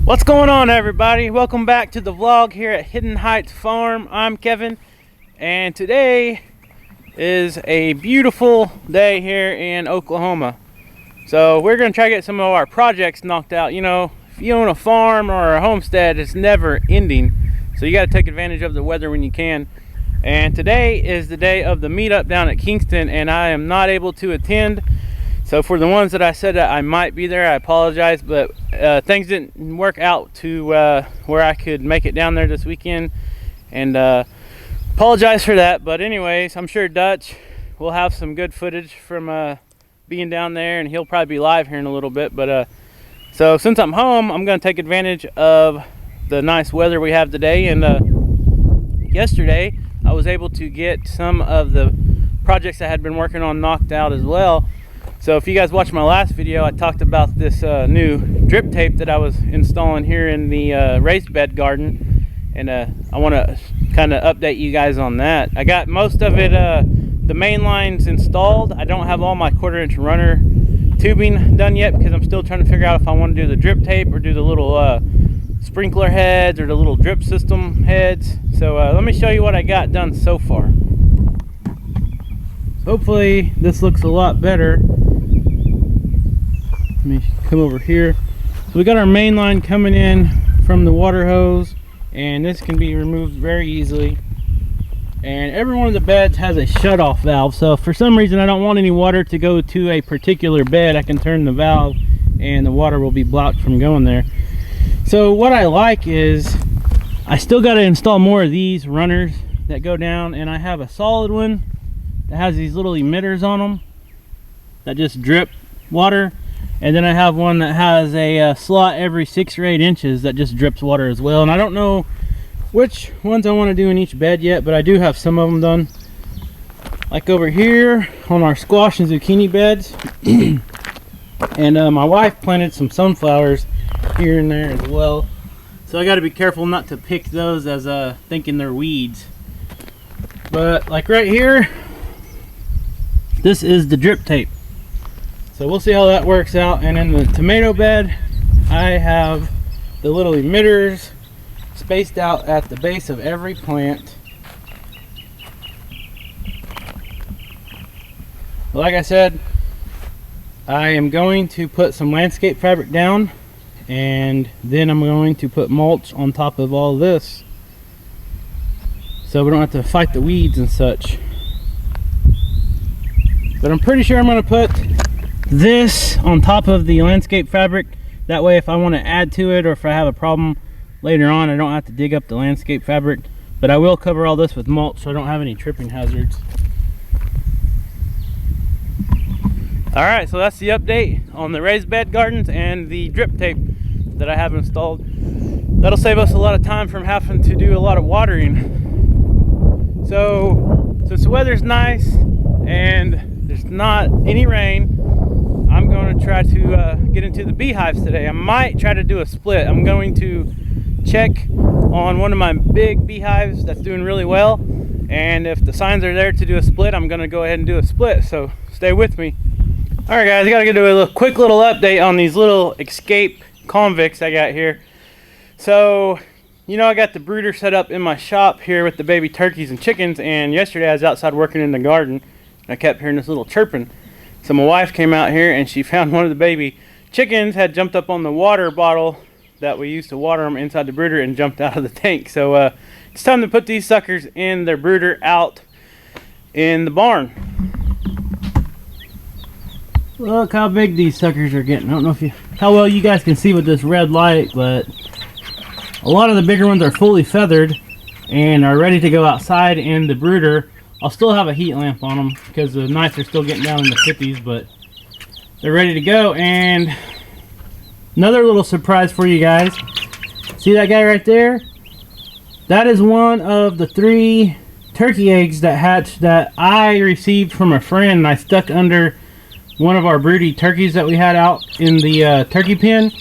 What's going on, everybody? Welcome back to the vlog here at Hidden Heights Farm. I'm Kevin, and today is a beautiful day here in Oklahoma. So we're going to try to get some of our projects knocked out. You know, if you own a farm or a homestead, it's never ending. So you got to take advantage of the weather when you can. And today is the day of the meetup down at Kingston, and I am not able to attend. So for the ones that I said that I might be there, I apologize, but things didn't work out to where I could make it down there this weekend, and apologize for that. But anyways, I'm sure Dutch will have some good footage from being down there, and he'll probably be live here in a little bit. But so since I'm home, I'm going to take advantage of the nice weather we have today. And yesterday, I was able to get some of the projects I had been working on knocked out as well. So if you guys watched my last video, I talked about this new drip tape that I was installing here in the raised bed garden, and I want to kind of update you guys on that. I got most of it, the main lines installed. I don't have all my 1/4-inch runner tubing done yet because I'm still trying to figure out if I want to do the drip tape or do the little sprinkler heads or the little drip system heads. So let me show you what I got done so far. Hopefully this looks a lot better. Let me come over here. So we got our main line coming in from the water hose, and this can be removed very easily. And every one of the beds has a shut-off valve, so if for some reason I don't want any water to go to a particular bed, I can turn the valve and the water will be blocked from going there. So what I like is I still got to install more of these runners that go down, and I have a solid one that has these little emitters on them that just drip water, and then I have one that has a slot every 6 or 8 inches that just drips water as well. And I don't know which ones I want to do in each bed yet, but I do have some of them done, like over here on our squash and zucchini beds. And my wife planted some sunflowers here and there as well, so I got to be careful not to pick those as thinking they're weeds. But like right here, this is the drip tape, so we'll see how that works out. And in the tomato bed, I have the little emitters spaced out at the base of every plant. Like I said, I am going to put some landscape fabric down, and then I'm going to put mulch on top of all this so we don't have to fight the weeds and such. But I'm pretty sure I'm going to put this on top of the landscape fabric. That way if I want to add to it, or if I have a problem later on, I don't have to dig up the landscape fabric. But I will cover all this with mulch so I don't have any tripping hazards. Alright, so that's the update on the raised bed gardens and the drip tape that I have installed. That'll save us a lot of time from having to do a lot of watering. So since the weather's nice and there's not any rain, I'm going to try to get into the beehives today. I might try to do a split. I'm going to check on one of my big beehives that's doing really well, and if the signs are there to do a split, I'm going to go ahead and do a split. So stay with me. Alright guys, I gotta do a quick little update on these little escape convicts I got here. So, you know, I got the brooder set up in my shop here with the baby turkeys and chickens, and yesterday I was outside working in the garden, and I kept hearing this little chirping. So my wife came out here and she found one of the baby chickens had jumped up on the water bottle that we used to water them inside the brooder and jumped out of the tank. So it's time to put these suckers in their brooder out in the barn. Look how big these suckers are getting. I don't know how well you guys can see with this red light, but a lot of the bigger ones are fully feathered and are ready to go outside in the brooder. I'll still have a heat lamp on them because the nights are still getting down in the 50s, but they're ready to go. And another little surprise for you guys. See that guy right there? That is one of the 3 turkey eggs that hatched that I received from a friend, and I stuck under one of our broody turkeys that we had out in the turkey pen,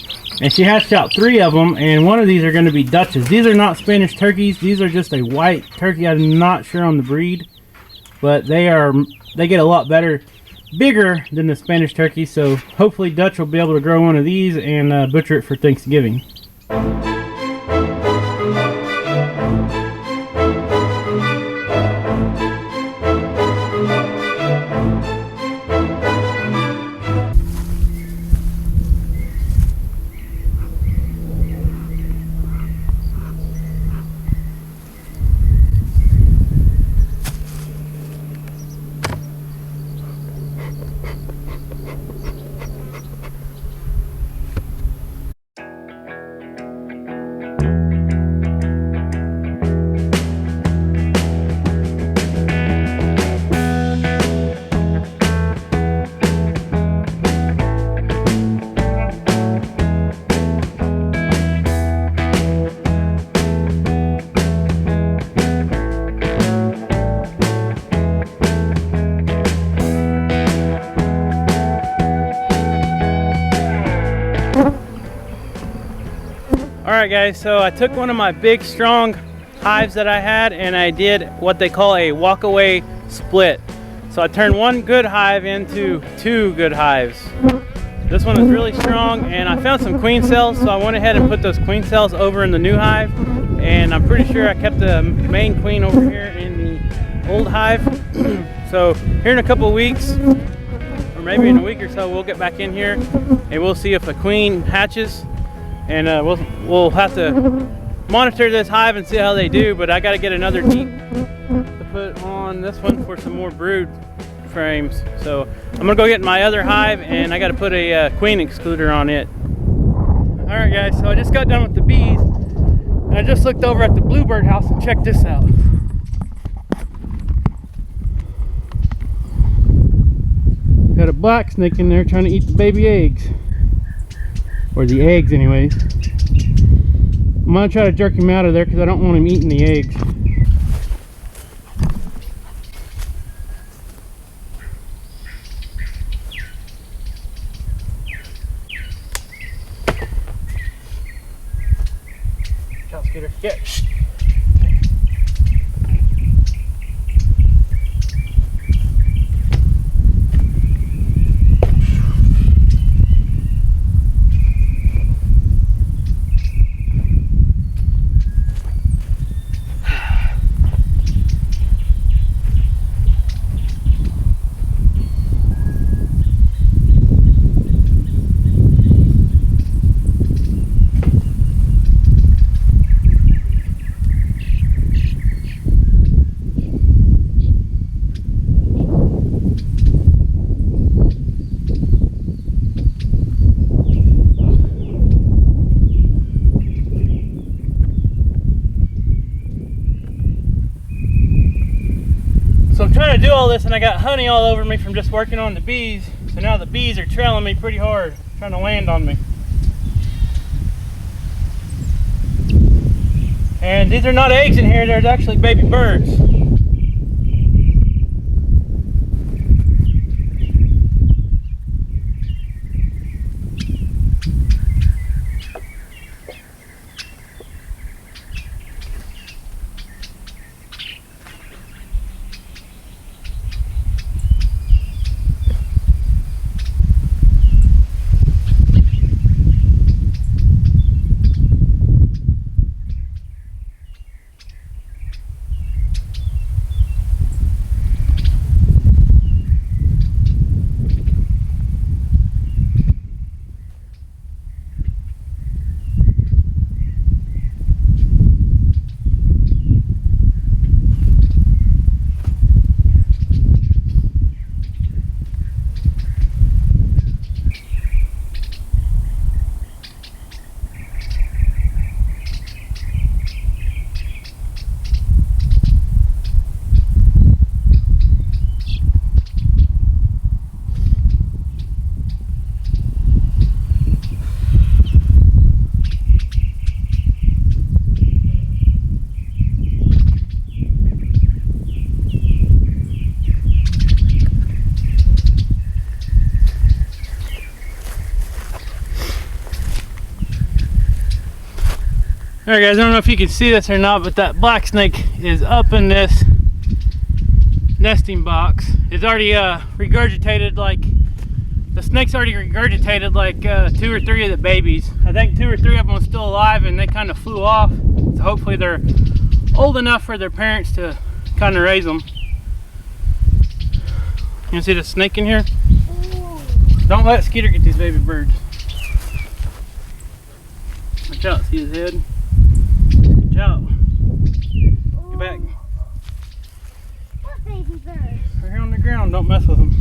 and she hatched out 3 of them, and one of these are going to be Dutches. These are not Spanish turkeys. These are just a white turkey. I'm not sure on the breed, but they get a lot bigger than the Spanish turkey. So hopefully Dutch will be able to grow one of these and butcher it for Thanksgiving. Alright guys, so I took one of my big strong hives that I had and I did what they call a walk-away split. So I turned one good hive into two good hives. This one was really strong and I found some queen cells, so I went ahead and put those queen cells over in the new hive, and I'm pretty sure I kept the main queen over here in the old hive. So here in a couple of weeks, or maybe in a week or so, we'll get back in here and we'll see if a queen hatches. And we'll have to monitor this hive and see how they do, but I got to get another heat to put on this one for some more brood frames. So I'm gonna go get my other hive and I got to put a queen excluder on it. All right guys, so I just got done with the bees and I just looked over at the bluebird house and checked this out. Got a black snake in there trying to eat the baby eggs. Or the eggs anyways. I'm gonna try to jerk him out of there because I don't want him eating the eggs. Cow Scooter, get. So I'm trying to do all this and I got honey all over me from just working on the bees. So now the bees are trailing me pretty hard, trying to land on me. And these are not eggs in here, there's actually baby birds. Alright guys, I don't know if you can see this or not, but that black snake is up in this nesting box. It's already regurgitated like The snake's already regurgitated like 2 or 3 of the babies. I think 2 or 3 of them are still alive and they kind of flew off. So hopefully they're old enough for their parents to kind of raise them. You see the snake in here? Ooh. Don't let Skeeter get these baby birds. Watch out, see his head? Watch out. Get back. What baby bird? Right here on the ground, don't mess with them.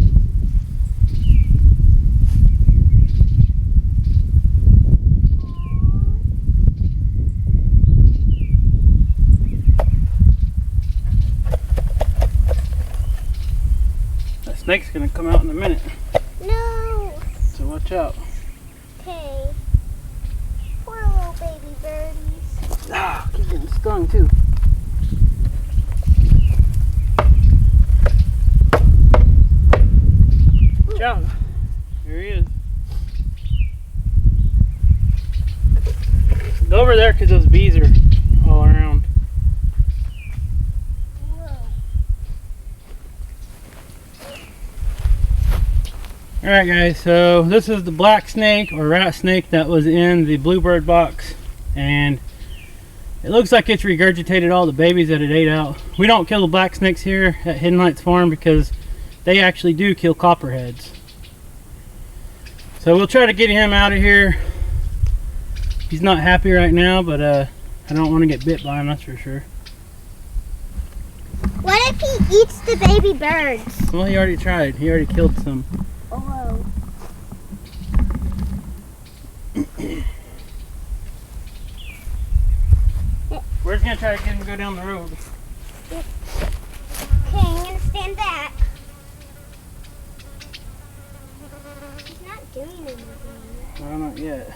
That snake's gonna come out in a minute. No. So watch out. Okay. Poor little baby birdies. Ah, keep getting stung too. Watch out. Here he is. Go over there because those bees are all around. Alright guys, so this is the black snake or rat snake that was in the Bluebird box, and it looks like it's regurgitated all the babies that it ate out. We don't kill the black snakes here at Hidden Heights Farm because they actually do kill copperheads. So we'll try to get him out of here. He's not happy right now, but I don't want to get bit by him, that's for sure. What if he eats the baby birds? Well, he already tried. He already killed some. Oh. We're just gonna try to get him to go down the road. Okay, I'm gonna stand back. He's not doing anything. No, not yet.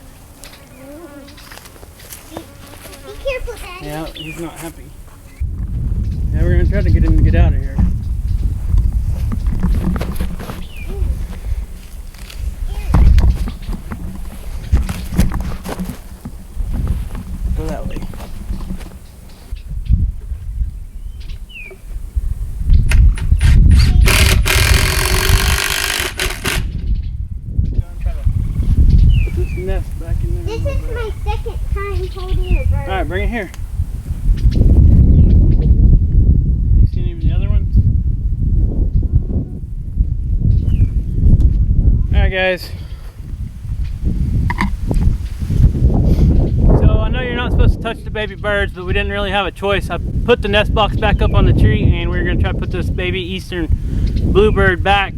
Be careful, Daddy. Yeah, he's not happy. Yeah, we're gonna try to get him to get out of here. Go that way. Nest back in there. This is my second time holding a bird. Alright, bring it here. You seen any of the other ones? Alright guys. So I know you're not supposed to touch the baby birds, but we didn't really have a choice. I put the nest box back up on the tree and we're going to try to put this baby Eastern Bluebird back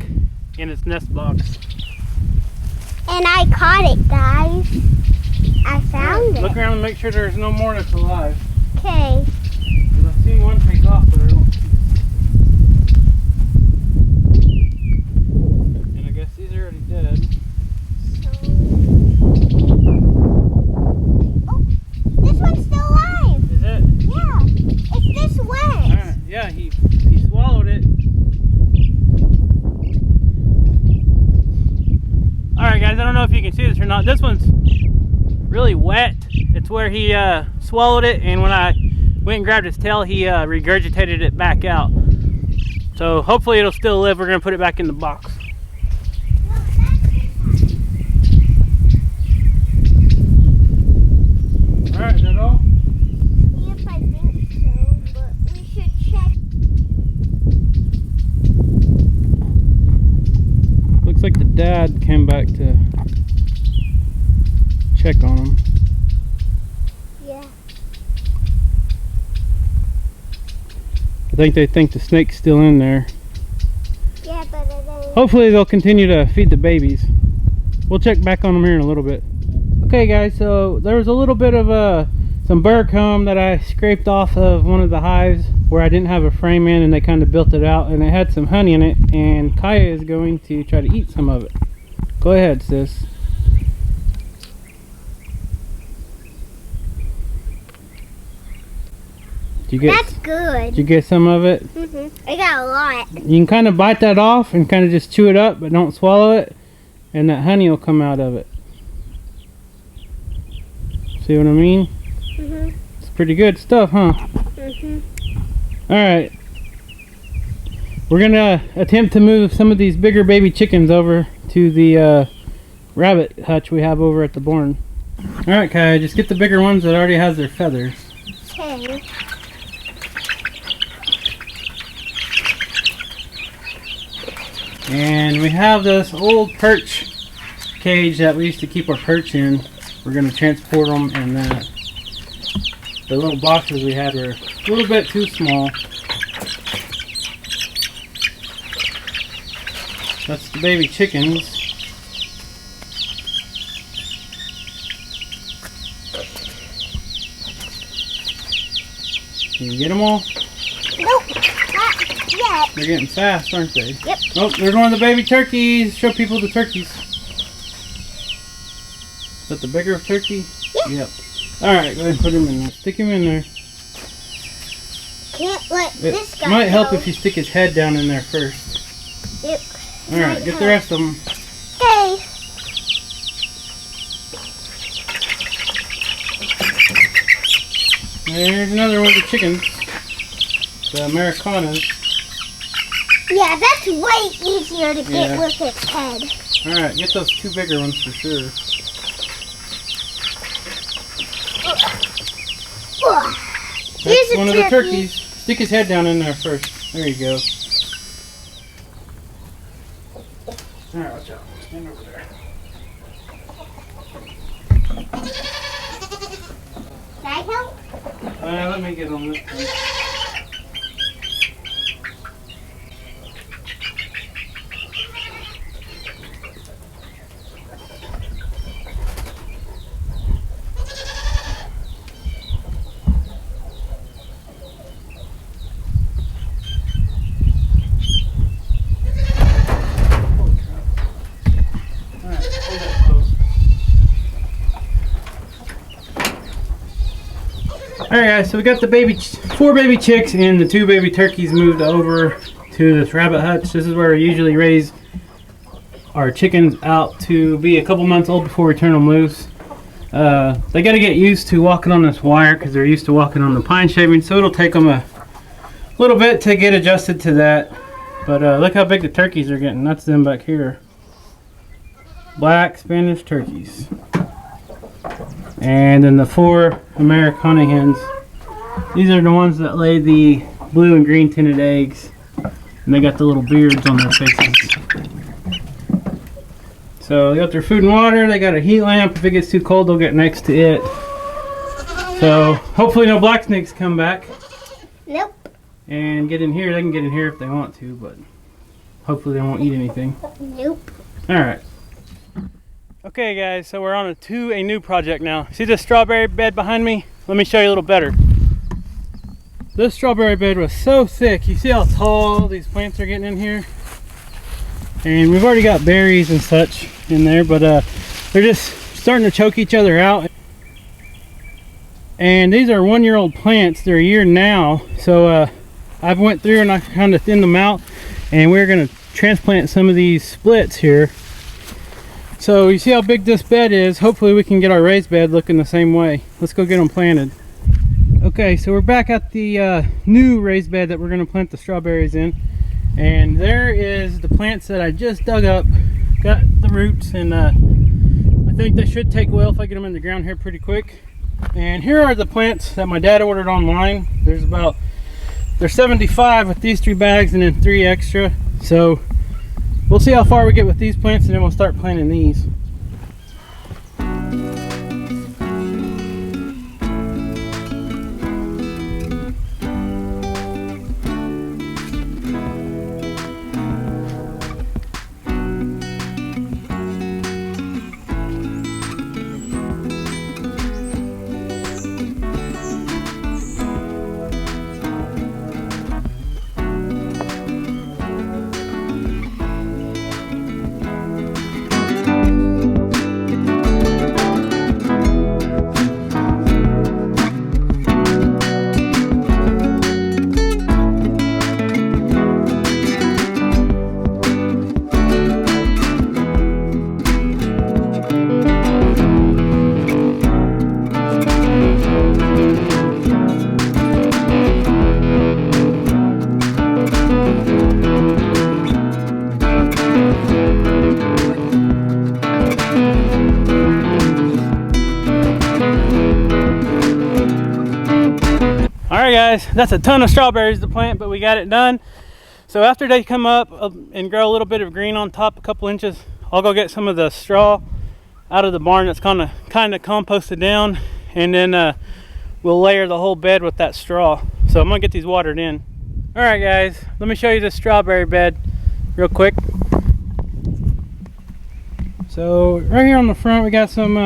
in its nest box. And I caught it, guys. I found it. Look around and make sure there's no more that's alive. Okay. Because I've seen one take off, but I don't see it. And I guess these are already dead. Oh, this one's still alive. Is it? Yeah, it's this way. Alright, yeah, he swallowed it. Alright guys, I don't know if you can see this or not. This one's really wet. It's where he swallowed it, and when I went and grabbed his tail, he regurgitated it back out. So hopefully it'll still live. We're going to put it back in the box. Alright, is that all? Yes, I think so, but we should check. Looks like the dad came back to check on him. Yeah. I think they think the snake's still in there. Yeah, but it ain't. Hopefully they'll continue to feed the babies. We'll check back on them here in a little bit. Okay guys, so there was a little bit of some bird comb that I scraped off of one of the hives where I didn't have a frame in, and they kind of built it out, and it had some honey in it, and Kaya is going to try to eat some of it. Go ahead, sis. That's good. Did you get some of it? I got a lot. You can kind of bite that off and kind of just chew it up, but don't swallow it, and that honey will come out of it. See what I mean? It's pretty good stuff, huh? Alright. we're gonna attempt to move some of these bigger baby chickens over to the rabbit hutch we have over at the barn. Alright, Kai, just get the bigger ones that already has their feathers. Okay. And we have this old perch cage that we used to keep our perch in. We're going to transport them, and the little boxes we had were a little bit too small. That's the baby chickens. Can you get them all? Nope, not yet. They're getting fast, aren't they? Yep. Oh, there's one of the baby turkeys. Show people the turkeys. Is that the bigger turkey? Yep. Alright, go ahead and put him in there. Stick him in there. Can't let this guy It might help go. if you stick his head down in there first. Yep. Alright, get the rest of them. Okay. There's another one of the chickens. The Americanas. Yeah, that's way easier to get Yeah. with its head. Alright, get those two bigger ones for sure. Here's That's a one of turkey. the turkeys. Stick his head down in there first. There you go. Alright, watch out. Stand over there. Can I help? Let me get on this one. Alright guys, so we got the four baby chicks and the two baby turkeys moved over to this rabbit hutch. This is where we usually raise our chickens out to be a couple months old before we turn them loose. They got to get used to walking on this wire because they're used to walking on the pine shavings, so it'll take them a little bit to get adjusted to that. But look how big the turkeys are getting. That's them back here. Black Spanish turkeys. And then the four Americana hens. These are the ones that lay the blue and green tinted eggs. And they got the little beards on their faces. So they got their food and water. They got a heat lamp. If it gets too cold, they'll get next to it. So hopefully no black snakes come back. Nope. And get in here. They can get in here if they want to, but hopefully they won't eat anything. Nope. Alright. Okay guys, so we're on to a new project now. See this strawberry bed behind me? Let me show you a little better. This strawberry bed was so thick. You see how tall these plants are getting in here? And we've already got berries and such in there, but they're just starting to choke each other out. And these are 1-year-old plants. They're a year now. So I've went through and I kind of thinned them out, and we're going to transplant some of these splits here. So you see how big this bed is. Hopefully we can get our raised bed looking the same way. Let's go get them planted. Okay, so we're back at the new raised bed that we're going to plant the strawberries in. And there is the plants that I just dug up. Got the roots, and I think they should take well if I get them in the ground here pretty quick. And here are the plants that my dad ordered online. There's 75 with these 3 bags and then 3 extra. So we'll see how far we get with these plants, and then we'll start planting these. guys, that's a ton of strawberries to plant, but we got it done. So after they come up and grow a little bit of green on top, a couple inches, I'll go get some of the straw out of the barn that's kind of composted down, and then we'll layer the whole bed with that straw. So I'm gonna get these watered in. All right guys, let me show you this strawberry bed real quick. So right here on the front we got some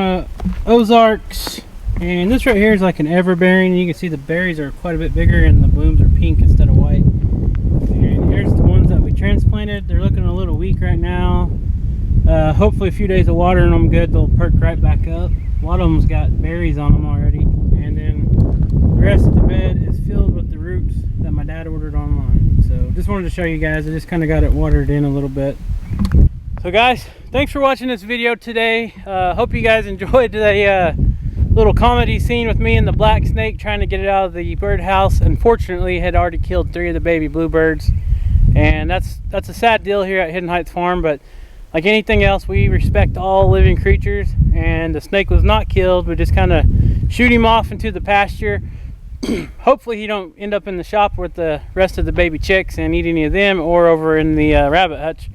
Ozarks, and this right here is like an everbearing. You can see the berries are quite a bit bigger and the blooms are pink instead of white. And here's the ones that we transplanted. They're looking a little weak right now. Hopefully a few days of watering them good, they'll perk right back up. A lot of them's got berries on them already. And then the rest of the bed is filled with the roots that my dad ordered online. So just wanted to show you guys. I just kind of got it watered in a little bit. So guys, thanks for watching this video today. Hope you guys enjoyed the little comedy scene with me and the black snake trying to get it out of the birdhouse. Unfortunately, had already killed 3 of the baby bluebirds, and that's a sad deal here at Hidden Heights Farm. But like anything else, we respect all living creatures, and the snake was not killed. We just kind of shoot him off into the pasture. Hopefully he don't end up in the shop with the rest of the baby chicks and eat any of them, or over in the rabbit hutch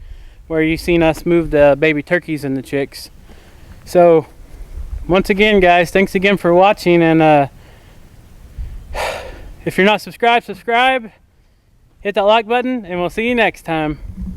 where you've seen us move the baby turkeys and the chicks. So once again guys, thanks again for watching, and if you're not subscribed, subscribe, hit that like button, and we'll see you next time.